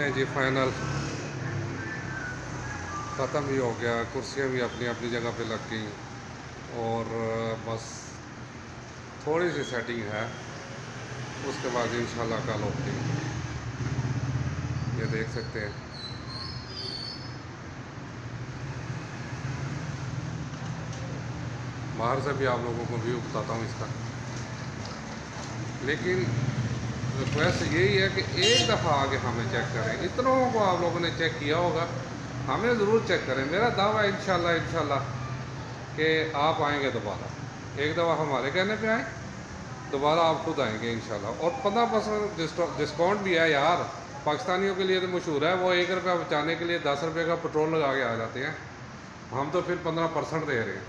नहीं जी, फाइनल ख़त्म भी हो गया, कुर्सियाँ भी अपनी अपनी जगह पे लग गई और बस थोड़ी सी सेटिंग है, उसके बाद इंशाल्लाह कल ओपनिंग। ये देख सकते हैं। बाहर से भी आप लोगों को व्यू बताता हूँ इसका, लेकिन रिक्वेस्ट यही है कि एक दफ़ा आगे हमें चेक करें। इतनों को आप लोगों ने चेक किया होगा, हमें ज़रूर चेक करें। मेरा दावा है इंशाल्लाह कि आप आएंगे दोबारा। एक दफ़ा हमारे कहने पे आए, दोबारा आप खुद आएंगे इंशाल्लाह। और 15% डिस्काउंट भी है यार, पाकिस्तानियों के लिए तो मशहूर है। वो 1 रुपया बचाने के लिए 10 रुपये का पेट्रोल लगा के आ जाते हैं, हम तो फिर 15% दे रहे हैं।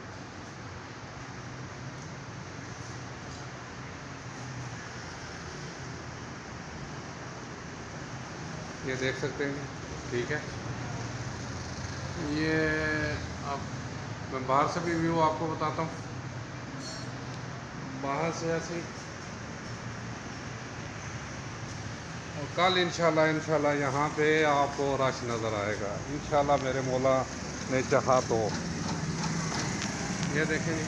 ये देख सकते हैं, ठीक है। ये अब मैं बाहर से भी व्यू आपको बताता हूँ। बाहर से ऐसे ही, और कल इंशाल्लाह यहाँ पे आपको रश नज़र आएगा इंशाल्लाह, मेरे मौला ने चाहा तो। ये देखें जी,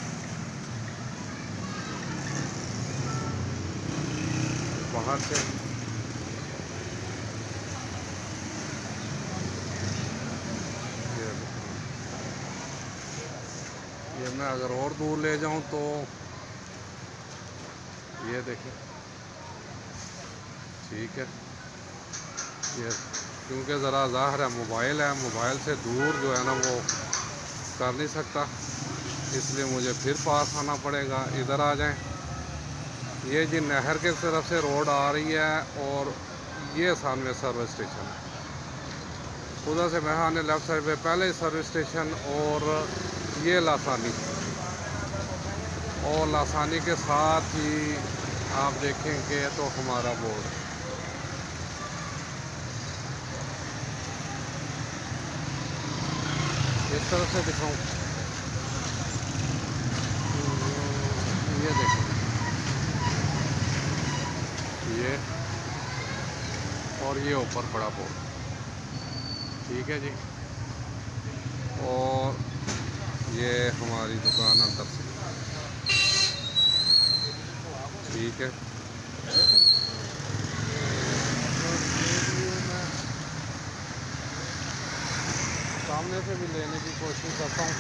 बाहर से ये मैं अगर और दूर ले जाऊं तो ये देखें, ठीक है। ये क्योंकि ज़रा ज़ाहिर है मोबाइल है, मोबाइल से दूर जो है ना वो कर नहीं सकता, इसलिए मुझे फिर पास आना पड़ेगा। इधर आ जाएं। ये जी नहर के तरफ से रोड आ रही है और ये सामने सर्विस स्टेशन है। उधर से मैं आने लेफ्ट साइड पे पहले सर्विस स्टेशन और ये लासानी, और लासानी के साथ ही आप देखेंगे तो हमारा बोर्ड। इस तरफ से दिखाऊं, ये देखें, ये और ये ऊपर बड़ा बोर्ड, ठीक है जी। और ये हमारी दुकान अंदर से, ठीक है। सामने से भी लेने की कोशिश करता हूँ।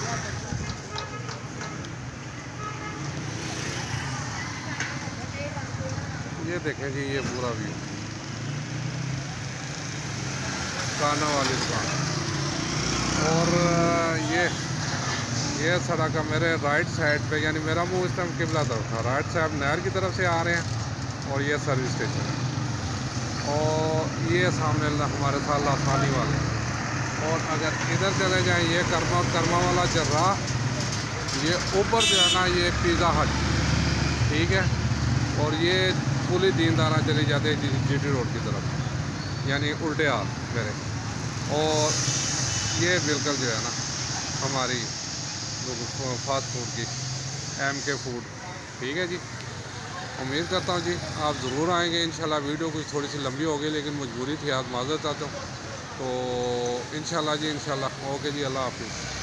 ये देखें जी, ये पूरा व्यू काना वाली दुकान। और ये सड़क है मेरे राइट साइड पे, यानी मेरा मुंह इस टाइम किबला तरफ था। राइट साइड नहर की तरफ से आ रहे हैं और ये सर्विस स्टेशन है, और ये सामने हमारे साथ लासानी वाले। और अगर इधर चले जाएं, ये कर्मा वाला जर्रा, ये ऊपर जो है ना ये पिज़्ज़ा हट, ठीक है। और ये पुली दीनदारा चली जाते हैं GT रोड की तरफ, यानी उल्टे हाथ मेरे। और ये बिल्कुल जो है ना हमारी फास्ट फूड की MK फूड, ठीक है जी। उम्मीद करता हूँ जी आप ज़रूर आएंगे इंशाल्लाह। वीडियो कुछ थोड़ी सी लंबी हो गई, लेकिन मजबूरी थी, आज माज़रत चाहता हूँ। तो इंशाल्लाह जी, इंशाल्लाह। ओके जी, अल्लाह हाफिज़।